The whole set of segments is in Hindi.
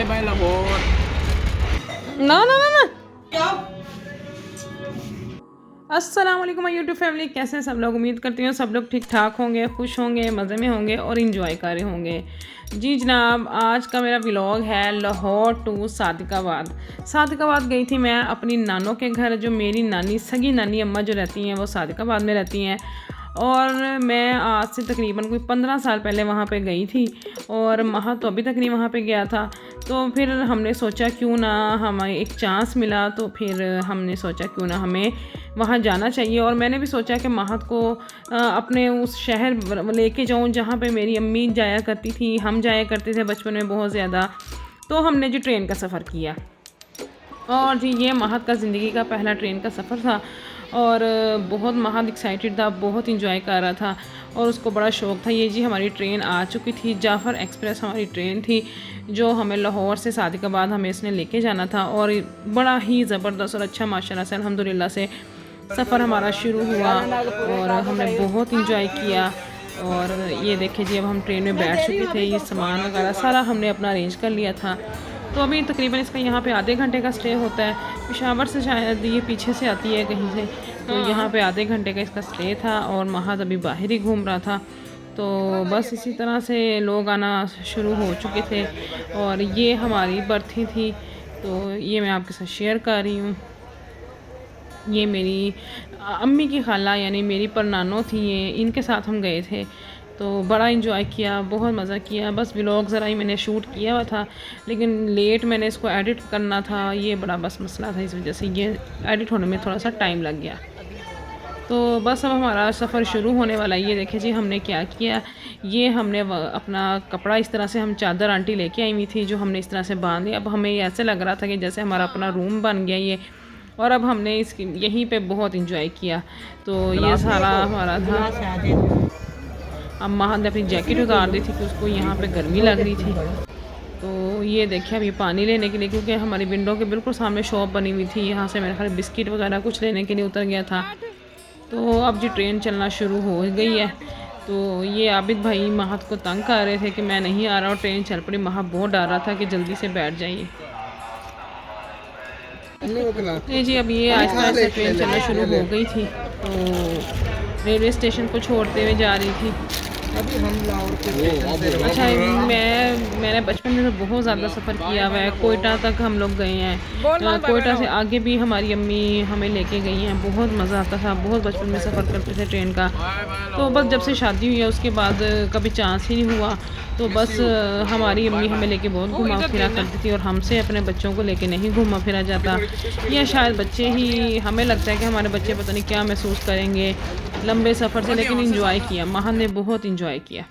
बाय लाहौर। ना ना ना ना अस्सलाम वालेकुम माय यूट्यूब फैमिली, कैसे हैं सब लोग। उम्मीद करती हूँ सब लोग ठीक ठाक होंगे, खुश होंगे, मज़े में होंगे और इंजॉय कर रहे होंगे। जी जनाब, आज का मेरा व्लॉग है लाहौर टू सादिकाबाद। सादिकाबाद गई थी मैं अपनी नानों के घर। जो मेरी नानी, सगी नानी अम्मा जो रहती हैं वो सादिकाबाद में रहती हैं, और मैं आज से तकरीबन कोई 15 साल पहले वहाँ पे गई थी, और महा तो अभी तक नहीं वहाँ पे गया था। तो फिर हमने सोचा क्यों ना, हमें एक चांस मिला तो फिर हमने सोचा क्यों ना हमें वहाँ जाना चाहिए। और मैंने भी सोचा कि महत को अपने उस शहर लेके जाऊँ जहाँ पे मेरी अम्मी जाया करती थी, हम जाया करते थे बचपन में बहुत ज़्यादा। तो हमने जी ट्रेन का सफ़र किया, और जी ये महत का ज़िंदगी का पहला ट्रेन का सफ़र था, और बहुत महत एक्साइटेड था, बहुत इंजॉय कर रहा था, और उसको बड़ा शौक़ था। ये जी हमारी ट्रेन आ चुकी थी, जाफ़र एक्सप्रेस हमारी ट्रेन थी जो हमें लाहौर से सादिकाबाद हमें इसने लेके जाना था। और बड़ा ही ज़बरदस्त और अच्छा माशाल्लाह से अल्हम्दुलिल्लाह से सफ़र हमारा शुरू हुआ, और हमने बहुत इंजॉय किया। और ये देखिए जी अब हम ट्रेन में बैठ चुके थे, ये सामान वगैरह सारा हमने अपना अरेंज कर लिया था। तो अभी तकरीबन इसका यहाँ पे आधे घंटे का स्टे होता है। पेशावर से शायद ये पीछे से आती है कहीं से, तो यहाँ पे आधे घंटे का इसका स्टे था, और महद अभी बाहर ही घूम रहा था। तो बस इसी तरह से लोग आना शुरू हो चुके थे, और ये हमारी बर्थी थी, तो ये मैं आपके साथ शेयर कर रही हूँ। ये मेरी अम्मी की खाला यानी मेरी परनानो थी, ये इनके साथ हम गए थे। तो बड़ा इंजॉय किया, बहुत मज़ा किया। बस व्लॉग ज़रा ही मैंने शूट किया हुआ था, लेकिन लेट मैंने इसको एडिट करना था, ये बड़ा बस मसला था, इस वजह से ये एडिट होने में थोड़ा सा टाइम लग गया। तो बस अब हमारा सफ़र शुरू होने वाला है। ये देखिए जी हमने क्या किया, ये हमने अपना कपड़ा इस तरह से, हम चादर आंटी लेके आई हुई थी जो हमने इस तरह से बांध लिया। अब हमें ऐसे लग रहा था कि जैसे हमारा अपना रूम बन गया ये, और अब हमने इसकी यहीं पे बहुत इंजॉय किया। तो ये सारा हमारा था। अब महद ने अपनी जैकेट उतार दी थी कि उसको यहाँ पे गर्मी लग रही थी। तो ये देखिए अभी पानी लेने के लिए, क्योंकि हमारी विंडो के बिल्कुल सामने शॉप बनी हुई थी, यहाँ से मेरे ख्याल बिस्किट वगैरह कुछ लेने के लिए उतर गया था। तो अब जी ट्रेन चलना शुरू हो गई है। तो ये आबिद भाई महद को तंग कर रहे थे कि मैं नहीं आ रहा, और ट्रेन चल पड़ी। महद बहुत डर रहा था कि जल्दी से बैठ जाइए। नहीं जी अब ये आहिस्ता आहिस्ता ट्रेन चलना शुरू हो गई थी, तो रेलवे स्टेशन को छोड़ते हुए जा रही थी। अभी हम लाहौर के स्टेशन से अच्छा, मैंने बचपन में तो बहुत ज़्यादा सफ़र किया हुआ है। कोयटा तक हम लोग गए हैं, कोयटा से आगे भी हमारी अम्मी हमें लेके गई हैं। बहुत मज़ा आता था, बहुत बचपन में सफ़र करते थे ट्रेन का। तो बस जब से शादी हुई है उसके बाद कभी चांस ही नहीं हुआ। तो बस हमारी अम्मी हमें लेके बहुत घुमा फिरा करती थी, और हमसे अपने बच्चों को लेके नहीं घुमा फिरा जाता। या शायद बच्चे ही, हमें लगता है कि हमारे बच्चे पता नहीं क्या महसूस करेंगे लंबे सफ़र से, लेकिन इंजॉय किया, महद ने बहुत इंजॉय किया।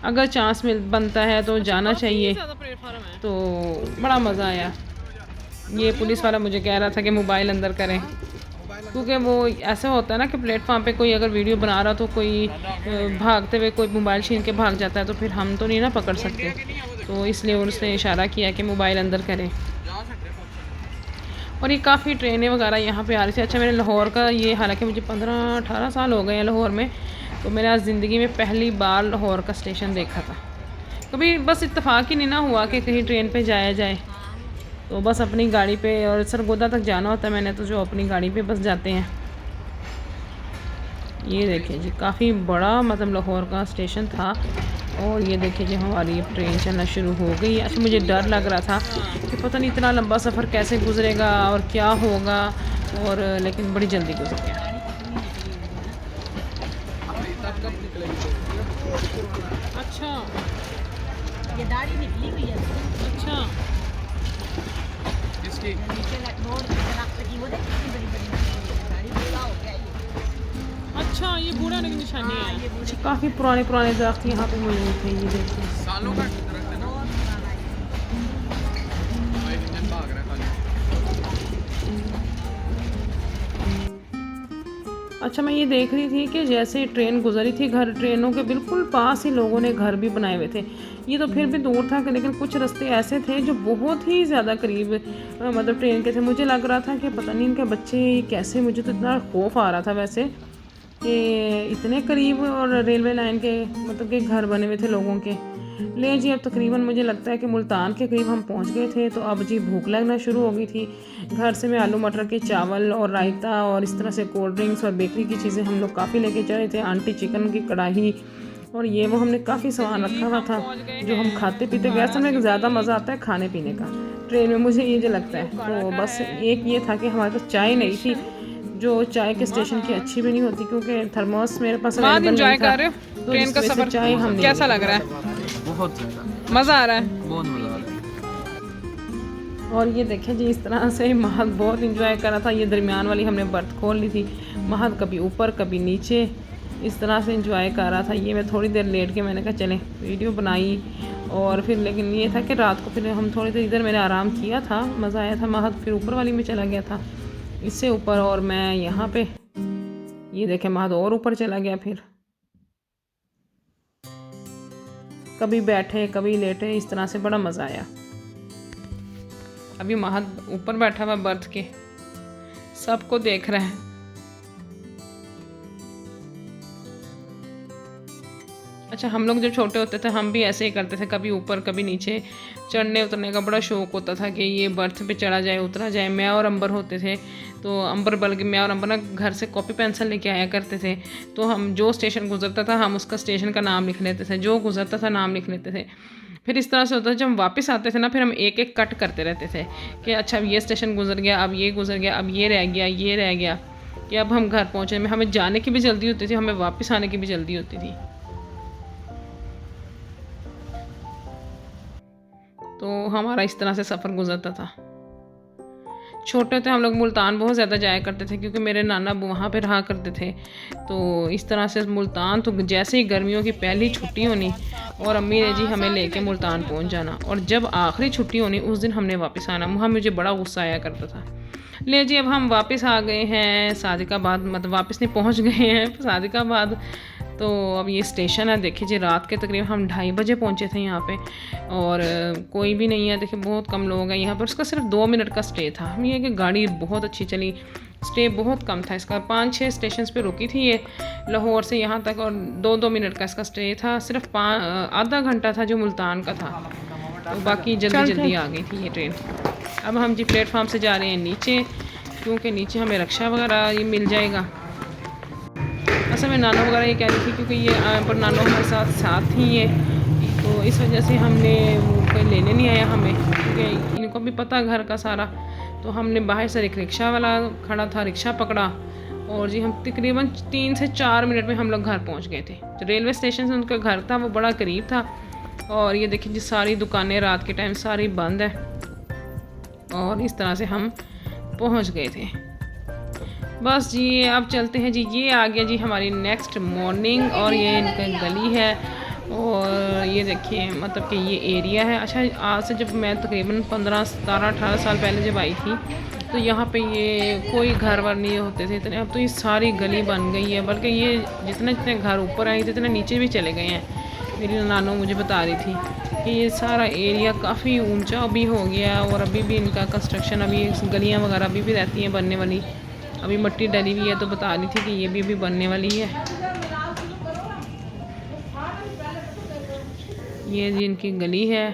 अगर चांस बनता है तो जाना चाहिए। तो बड़ा मज़ा आया। ये पुलिस वाला मुझे कह रहा था कि मोबाइल अंदर करें, क्योंकि वो ऐसा होता है ना कि प्लेटफॉर्म पे कोई अगर वीडियो बना रहा तो कोई भागते हुए कोई मोबाइल छीन के भाग जाता है, तो फिर हम तो नहीं ना पकड़ सकते। तो इसलिए उसने इशारा किया कि मोबाइल अंदर करें। और ये काफ़ी ट्रेनें वगैरह यहाँ पे आ रही थी। अच्छा, मैंने लाहौर का ये, हालांकि मुझे 15-18 साल हो गए हैं लाहौर में, तो मैंने आज ज़िंदगी में पहली बार लाहौर का स्टेशन देखा था। कभी बस इत्तेफाक ही नहीं ना हुआ कि कहीं ट्रेन पे जाया जाए। तो बस अपनी गाड़ी पे, और सरगोदा तक जाना होता है मैंने, तो जो अपनी गाड़ी पे बस जाते हैं। ये देखिए जी काफ़ी बड़ा मतलब लाहौर का स्टेशन था। और ये देखिए जी हमारी ट्रेन चलना शुरू हो गई। अच्छा, मुझे डर लग रहा था कि पता नहीं इतना लंबा सफ़र कैसे गुजरेगा और क्या होगा, और लेकिन बड़ी जल्दी गुजर गया। अच्छा, ये दाढ़ी निकली हुई है। अच्छा, इसकी नीचे रोड पे दरख्त की वो देख कितनी बड़ी बड़ी दाढ़ी, बूढ़ा हो गया ये। अच्छा, ये बूढ़ा की निशानी हाँ, है। ये बूढ़े काफ़ी पुराने पुराने दरख्त यहाँ पे मौजूद थे। ये देखिए सालों का दरख्त है ना, बहुत पुराना है। एक इंजन भाग रहा है खाली। अच्छा, मैं ये देख रही थी कि जैसे ट्रेन गुजरी थी, घर ट्रेनों के बिल्कुल पास ही लोगों ने घर भी बनाए हुए थे। ये तो फिर भी दूर था, लेकिन कुछ रास्ते ऐसे थे जो बहुत ही ज़्यादा करीब मतलब ट्रेन के थे। मुझे लग रहा था कि पता नहीं इनके बच्चे कैसे, मुझे तो इतना खौफ आ रहा था वैसे कि इतने करीब और रेलवे लाइन के मतलब के घर बने हुए थे लोगों के। ले जी अब तकरीबन मुझे लगता है कि मुल्तान के करीब हम पहुंच गए थे। तो अब जी भूख लगना शुरू हो गई थी। घर से मैं आलू मटर के चावल और रायता और इस तरह से कोल्ड ड्रिंक्स और बेकरी की चीज़ें हम लोग काफ़ी लेके चले थे। आंटी चिकन की कढ़ाई और ये वो हमने काफ़ी सामान रखा हुआ था जो हम खाते पीते गए। असल में ज़्यादा मज़ा आता है खाने पीने का ट्रेन में, मुझे ये जो लगता है। तो बस एक ये था कि हमारे पास चाय नहीं थी, जो चाय के स्टेशन की अच्छी भी नहीं होती क्योंकि थर्मोस मेरे पास अवेलेबल नहीं था। तो ट्रेन का सफर चाय हमने कैसा लग रहा है? बहुत ज़्यादा मज़ा आ रहा है, बहुत मज़ा आ रहा है। और ये देखें जी इस तरह से महद बहुत इंजॉय कर रहा था। ये दरमियान वाली हमने बर्थ खोल ली थी। महद कभी ऊपर कभी नीचे इस तरह से इंजॉय कर रहा था। ये मैं थोड़ी देर लेट के मैंने कहा चलें वीडियो बनाई और फिर, लेकिन ये था कि रात को फिर हम थोड़ी देर इधर मैंने आराम किया था, मज़ा आया था। महद फिर ऊपर वाली में चला गया था इससे ऊपर और मैं यहाँ पे, ये देखें महद और ऊपर चला गया। फिर कभी बैठे कभी लेटे, इस तरह से बड़ा मज़ा आया। अभी महद ऊपर बैठा हुआ बर्थ के, सबको देख रहा है। अच्छा, हम लोग जब छोटे होते थे हम भी ऐसे ही करते थे, कभी ऊपर कभी नीचे। चढ़ने उतरने का बड़ा शौक़ होता था कि ये बर्थ पे चढ़ा जाए उतरा जाए। मैं और अंबर होते थे, तो अंबर बल्कि मैं और अंबर ना घर से कॉपी पेंसिल लेके आया करते थे। तो हम जो स्टेशन गुजरता था हम उसका स्टेशन का नाम लिख लेते थे, जो गुजरता था नाम लिख लेते थे। फिर इस तरह से होता था जब हम वापस आते थे ना, फिर हम एक एक कट करते रहते थे कि अच्छा अब ये स्टेशन गुजर गया, अब ये गुजर गया, अब ये रह गया, ये रह गया, कि अब हम घर पहुँचे में हमें जाने की भी जल्दी होती थी, हमें वापस आने की भी जल्दी होती थी। तो हमारा इस तरह से सफ़र गुजरता था। छोटे थे हम लोग मुल्तान बहुत ज़्यादा जाया करते थे क्योंकि मेरे नाना वहाँ पे रहा करते थे। तो इस तरह से मुल्तान, तो जैसे ही गर्मियों की पहली छुट्टी होनी और अम्मी ने जी हमें लेके मुल्तान पहुँच जाना, और जब आखिरी छुट्टी होनी उस दिन हमने वापस आना। वहाँ मुझे बड़ा गुस्सा आया करता था। ले जी अब हम वापस आ गए हैं सादिकाबाद, मतलब वापस नहीं पहुँच गए हैं सादिकाबाद। तो अब ये स्टेशन है, देखिए जी रात के तकरीबन हम 2:30 बजे पहुँचे थे यहाँ पे और कोई भी नहीं है। देखिए बहुत कम लोग हैं यहाँ पर। उसका सिर्फ 2 मिनट का स्टे था। हम ये कि गाड़ी बहुत अच्छी चली, स्टे बहुत कम था इसका। 5-6 स्टेशन पे रुकी थी ये लाहौर से यहाँ तक, और 2-2 मिनट का इसका स्टे था। सिर्फ आधा घंटा था जो मुल्तान का था, तो बाकी जल्दी जल्दी आ गई थी ये ट्रेन। अब हम जी प्लेटफार्म से जा रहे हैं नीचे, क्योंकि नीचे हमें रक्षा वगैरह ये मिल जाएगा। असल में नानो वगैरह ये कह रही थी क्योंकि ये पर नानो हमारे साथ ही है, तो इस वजह से हमने वो कोई लेने नहीं आया हमें, क्योंकि इनको भी पता घर का सारा। तो हमने बाहर से एक रिक्शा वाला खड़ा था, रिक्शा पकड़ा और जी हम तकरीबन 3 से 4 मिनट में हम लोग घर पहुंच गए थे। जो रेलवे स्टेशन से उनका घर था वो बड़ा करीब था। और ये देखिए जी सारी दुकानें रात के टाइम सारी बंद है, और इस तरह से हम पहुँच गए थे। बस जी अब चलते हैं जी। ये आ गया जी हमारी नेक्स्ट मॉर्निंग, और ये इनका गली है, और ये देखिए मतलब कि ये एरिया है। अच्छा, आज से जब मैं तकरीबन 15, 17, 18 साल पहले जब आई थी तो यहाँ पे ये कोई घर वर नहीं होते थे इतने। अब तो ये सारी गली बन गई है, बल्कि ये जितने जितने घर ऊपर आए थे इतने नीचे भी चले गए हैं। मेरी नानो मुझे बता रही थी कि ये सारा एरिया काफ़ी ऊंचा भी हो गया, और अभी भी इनका कंस्ट्रक्शन, अभी गलियाँ वगैरह अभी भी रहती हैं बनने वाली। अभी मिट्टी डली हुई है, तो बता रही थी कि ये भी अभी बनने वाली है। ये जी इनकी गली है।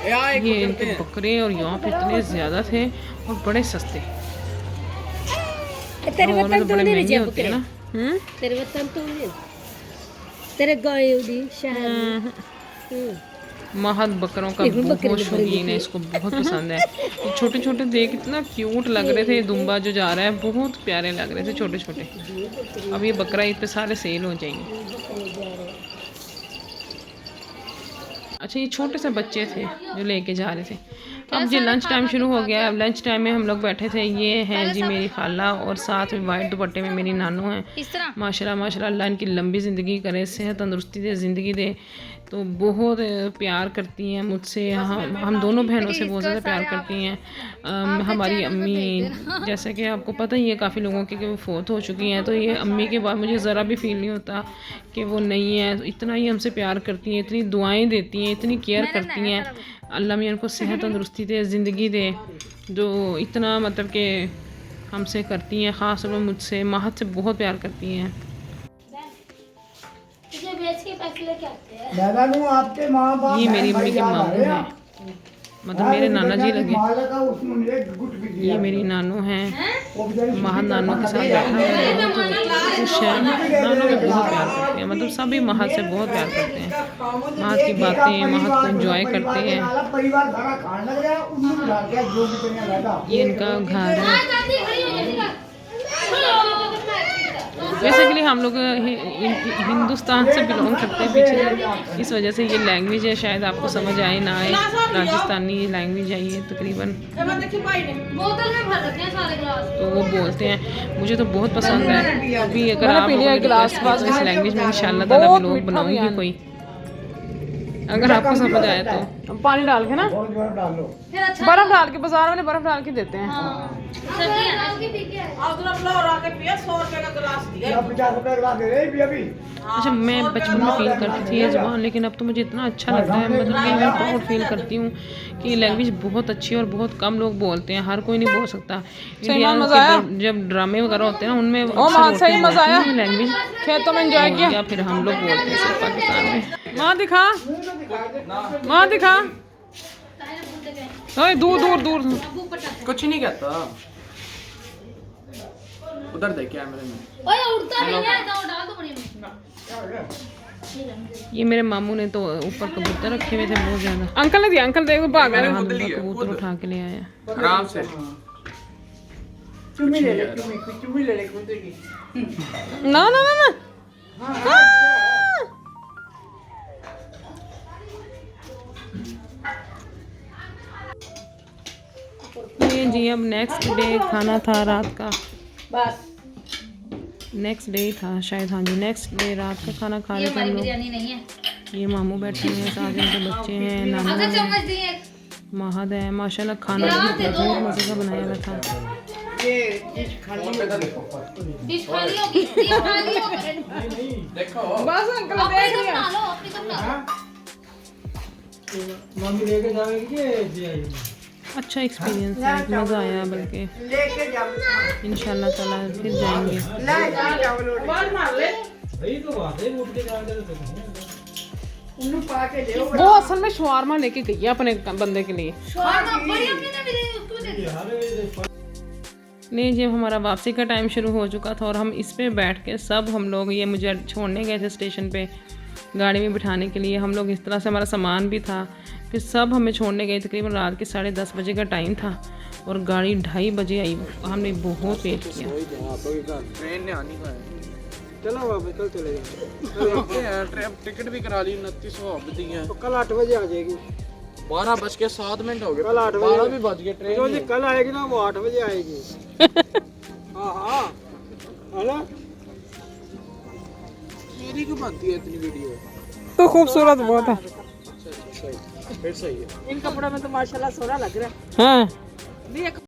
ये इनके बकरे, और यहाँ पे इतने ज़्यादा थे और बड़े सस्ते, तेरे और वतन तो तो बड़े नहीं महंगे रहे होते हैं ना। तेरे वतन तो नहीं, तेरे गाँव दी शहर। महद बकरों का बहुत शौकीन है, इसको बहुत पसंद है। तो छोटे छोटे देख इतना क्यूट लग रहे थे। दुम्बा जो जा रहा है बहुत प्यारे लग रहे थे छोटे छोटे। अब ये बकरा ईद पे सारे सेल हो जाएंगे। अच्छा, ये छोटे से बच्चे थे जो लेके जा रहे थे। अब जी लंच टाइम शुरू हो गया। अब लंच टाइम में हम लोग बैठे थे। ये हैं जी मेरी खाला, और साथ में वाइट दुपट्टे में मेरी नानू हैं। माशाल्लाह माशाल्लाह, अल्लाह इनकी लंबी ज़िंदगी करे, सेहत तंदुरुस्ती दे, ज़िंदगी दे। तो बहुत प्यार करती हैं मुझसे। हम दोनों बहनों से बहुत ज़्यादा प्यार करती हैं। हमारी अम्मी, जैसे कि आपको पता ही है काफ़ी लोगों की कि वो फोत हो चुकी हैं, तो ये अम्मी के बाद मुझे ज़रा भी फील नहीं होता कि वो नहीं है। तो इतना ही हमसे प्यार करती हैं, इतनी दुआएं देती हैं, इतनी केयर करती हैं। अल्लाह मियां उनको सेहत तंदुरुस्ती दे, ज़िंदगी दे, जो इतना मतलब कि हमसे करती हैं। ख़ास तौर पर मुझसे, महद से बहुत प्यार करती हैं। दादा नु आपके माँ बाप ये मेरी अम्मी के मामू हैं, मतलब मेरे नाना जी लगे। ये मेरी नानू हैं, महद नानू के साथ बैठा है, बहुत खुश है। नानू भी बहुत प्यार करते हैं, मतलब सभी महद से बहुत प्यार करते हैं। महद की बातें, महद को एंजॉय करते हैं। ये इनका घर है। बेसिकली हम लोग हिंदुस्तान से बिलोंग करते हैं पीछे, इस वजह से ये लैंग्वेज है, शायद आपको समझ आए ना आए, राजस्थानी लैंग्वेज है ये तकरीबन। तो वो बोलते हैं, मुझे तो बहुत पसंद है। अभी अगर आप लोग इस लैंग्वेज में इंशाल्लाह ताला व्लॉग बनाऊंगी कोई, अगर आपको समझ आए तो। पानी डाल के ना, बर्फ डाल के, बाजार वाले बर्फ डाल के देते हैं। अच्छा, मैं बचपन में फील करती थी ये ज़बान, लेकिन अब तो मुझे इतना अच्छा लगता है, मतलब कि मैं बहुत फील करती हूँ कि ये लैंग्वेज बहुत अच्छी है और बहुत कम लोग बोलते हैं, हर कोई नहीं बोल सकता। इंडिया में जब ड्रामे वगैरह होते हैं ना, उनमें लैंग्वेज खेतों में एंजॉय किया, या फिर हम लोग बोलते हैं सिर्फ पाकिस्तान में। माँ दिखा, माँ दिखा, दूर दूर दूर, कुछ नहीं कहता, उधर देख कैमरे में। ये मेरे मामू ने तो ऊपर कबूतर रखे हुए थे बहुत ज्यादा। अंकल ने दिया, अंकल देखो भाग गए, कबूतर उठा के ले आया आराम से। ना ना ना ना, ये जी अब नेक्स्ट डे खाना था रात का, नेक्स्ट डे था शायद, हाँ जी नेक्स्ट डे रात का खाना खा रहे थे हम लोग। ये मामू बैठे हैं, साथ इनके बच्चे हैं, नाना महद है। माशाल्लाह खाना बहुत मज़े का बनाया हुआ था। बस अंकल देख लिया। अच्छा एक्सपीरियंस है, मज़ा आया, बल्कि इंशाल्लाह ताला फिर जाएंगे। वो असल में शवारमा लेके गई है अपने बंदे के लिए। नहीं, जब हमारा वापसी का टाइम शुरू हो चुका था और हम इस पे बैठ के सब हम लोग, ये मुझे छोड़ने गए थे स्टेशन पे गाड़ी में बिठाने के लिए, हम लोग इस तरह से, हमारा सामान भी था, फिर सब हमें छोड़ने गए। तकरीबन रात के 10:30 बजे का टाइम था और गाड़ी 2:30 बजे आई। हमने बहुत वेट किया। ट्रेन ने आनी का है, चलो अब कल चले जाएंगे। ट्रेन टिकट भी करा ली, 2900 अब दी है, तो कल 8 बजे आ जाएगी। 12:07 हो गए, कल 8 बजे, 12 भी बज गए। ट्रेन जो कल आएगी ना वो 8 बजे आएगी। हाँ हाँ, है ना? मेरी क्यों बनती है इतनी वीडियो? तो खूबसूरत बहुत है। फिर सही है। इन कपड़ों में तो माशाल्लाह सोना लग रहा है। हाँ।